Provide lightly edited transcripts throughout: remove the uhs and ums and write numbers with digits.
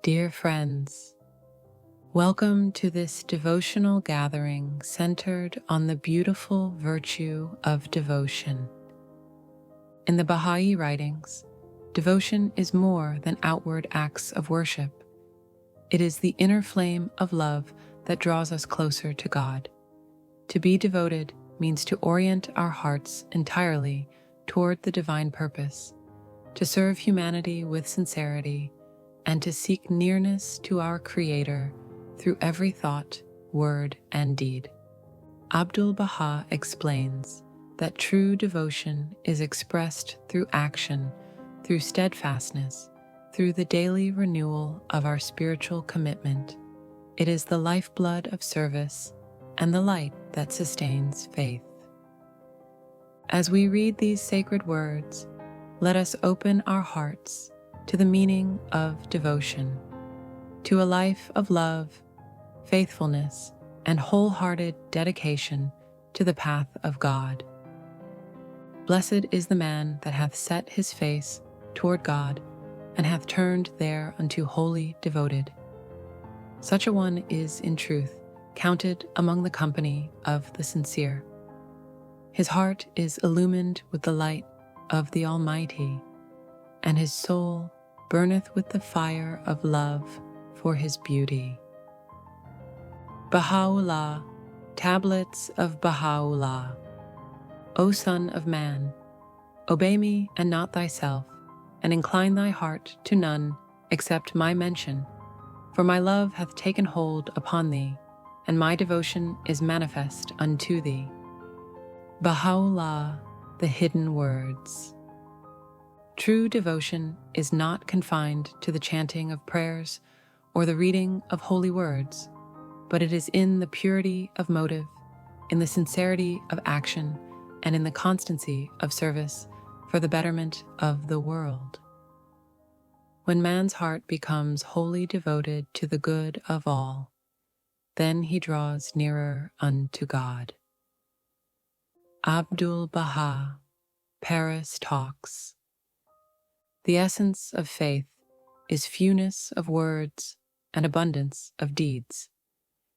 Dear friends, welcome to this devotional gathering centered on the beautiful virtue of devotion. In the Baha'i Writings, devotion is more than outward acts of worship. It is the inner flame of love that draws us closer to God. To be devoted means to orient our hearts entirely toward the divine purpose, to serve humanity with sincerity, and to seek nearness to our Creator through every thought, word, and deed. Abdu'l-Bahá explains that true devotion is expressed through action, through steadfastness, through the daily renewal of our spiritual commitment. It is the lifeblood of service and the light that sustains faith. As we read these sacred words, let us open our hearts to the meaning of devotion, to a life of love, faithfulness, and wholehearted dedication to the path of God. Blessed is the man that hath set his face toward God, and hath turned thereunto wholly devoted. Such a one is, in truth, counted among the company of the sincere. His heart is illumined with the light of the Almighty, and his soul burneth with the fire of love for his beauty. Bahá'u'lláh, Tablets of Bahá'u'lláh. O Son of Man, obey me and not thyself, and incline thy heart to none except my mention, for my love hath taken hold upon thee, and my devotion is manifest unto thee. Bahá'u'lláh, the Hidden Words. True devotion is not confined to the chanting of prayers or the reading of holy words, but it is in the purity of motive, in the sincerity of action, and in the constancy of service for the betterment of the world. When man's heart becomes wholly devoted to the good of all, then he draws nearer unto God. Abdu'l-Bahá, Paris Talks. The essence of faith is fewness of words and abundance of deeds.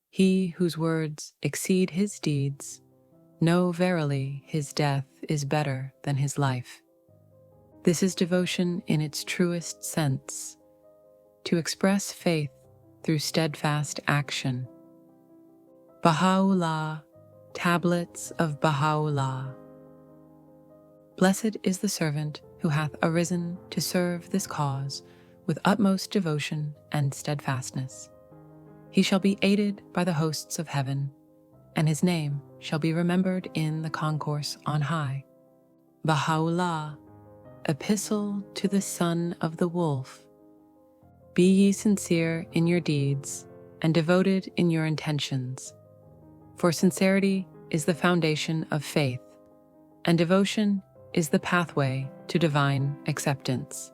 He whose words exceed his deeds, know verily his death is better than his life. This is devotion in its truest sense, to express faith through steadfast action. Bahá'u'lláh, Tablets of Bahá'u'lláh. Blessed is the servant who hath arisen to serve this cause with utmost devotion and steadfastness. He shall be aided by the hosts of heaven, and his name shall be remembered in the concourse on high. Bahá'u'lláh, Epistle to the Son of the Wolf. Be ye sincere in your deeds, and devoted in your intentions. For sincerity is the foundation of faith, and devotion is the pathway to divine acceptance.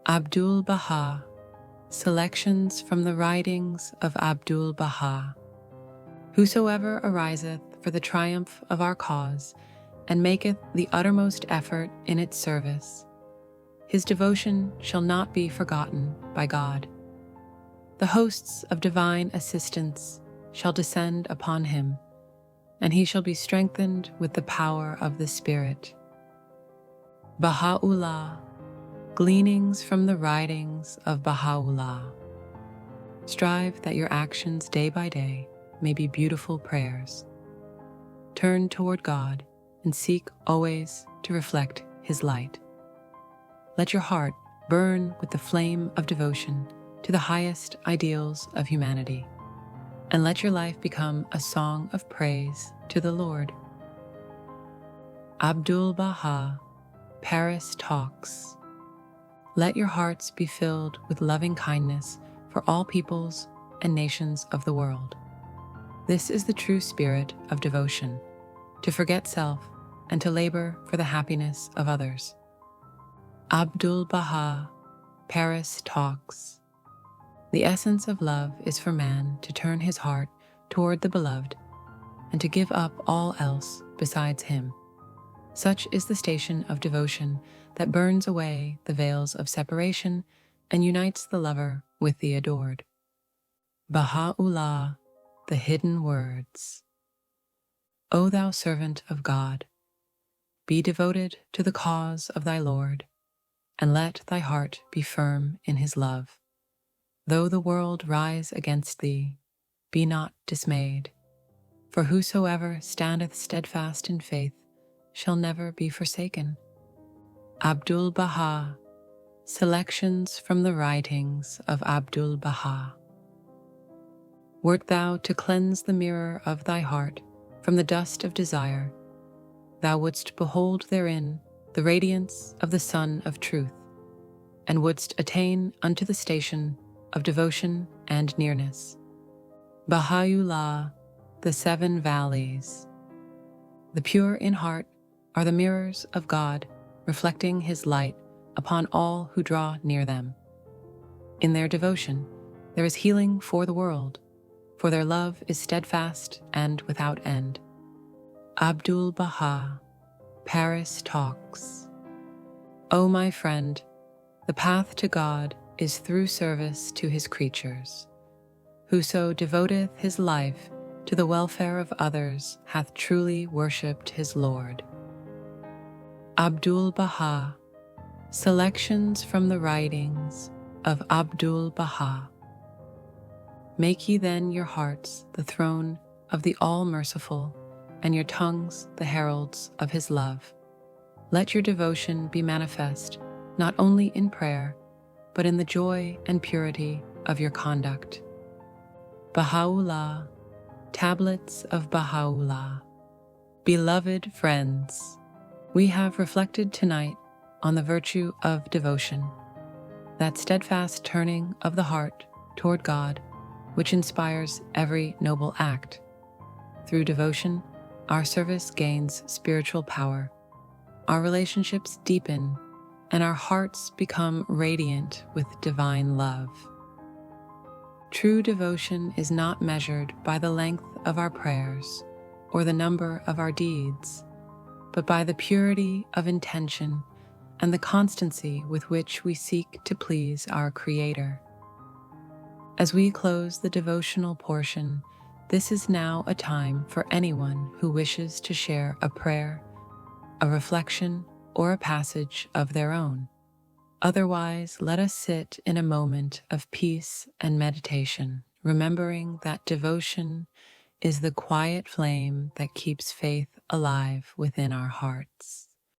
Abdu'l-Bahá, Selections from the Writings of Abdu'l-Bahá. Whosoever ariseth for the triumph of our cause, and maketh the uttermost effort in its service, his devotion shall not be forgotten by God. The hosts of divine assistance shall descend upon him, and he shall be strengthened with the power of the Spirit. Bahá'u'lláh, Gleanings from the Writings of Bahá'u'lláh. Strive that your actions day by day may be beautiful prayers. Turn toward God and seek always to reflect his light. Let your heart burn with the flame of devotion to the highest ideals of humanity, and let your life become a song of praise to the Lord. Abdu'l-Bahá, Paris Talks. Let your hearts be filled with loving kindness for all peoples and nations of the world. This is the true spirit of devotion, to forget self and to labor for the happiness of others. Abdu'l-Bahá, Paris Talks. The essence of love is for man to turn his heart toward the beloved and to give up all else besides him. Such is the station of devotion that burns away the veils of separation and unites the lover with the adored. Bahá'u'lláh, the hidden words. O thou servant of God, be devoted to the cause of thy Lord, and let thy heart be firm in his love. Though the world rise against thee, be not dismayed, for whosoever standeth steadfast in faith shall never be forsaken. Abdu'l-Bahá, selections from the writings of Abdu'l-Bahá. Wert thou to cleanse the mirror of thy heart from the dust of desire, thou wouldst behold therein the radiance of the Sun of Truth, and wouldst attain unto the station of devotion and nearness. Bahá'u'lláh, the seven valleys. The pure in heart are the mirrors of God, reflecting his light upon all who draw near them. In their devotion, there is healing for the world, for their love is steadfast and without end. Abdu'l-Bahá, Paris Talks. O my friend, the path to God is through service to his creatures. Whoso devoteth his life to the welfare of others hath truly worshipped his Lord. Abdu'l-Bahá, selections from the writings of Abdu'l-Bahá. Make ye then your hearts the throne of the All-Merciful, and your tongues the heralds of his love. Let your devotion be manifest not only in prayer, but in the joy and purity of your conduct. Bahá'u'lláh, Tablets of Bahá'u'lláh. Beloved friends, we have reflected tonight on the virtue of devotion, that steadfast turning of the heart toward God, which inspires every noble act. Through devotion, our service gains spiritual power, our relationships deepen, and our hearts become radiant with divine love. True devotion is not measured by the length of our prayers or the number of our deeds, but by the purity of intention and the constancy with which we seek to please our Creator. As we close the devotional portion, this is now a time for anyone who wishes to share a prayer, a reflection, or a passage of their own. Otherwise, let us sit in a moment of peace and meditation, remembering that devotion is the quiet flame that keeps faith alive within our hearts.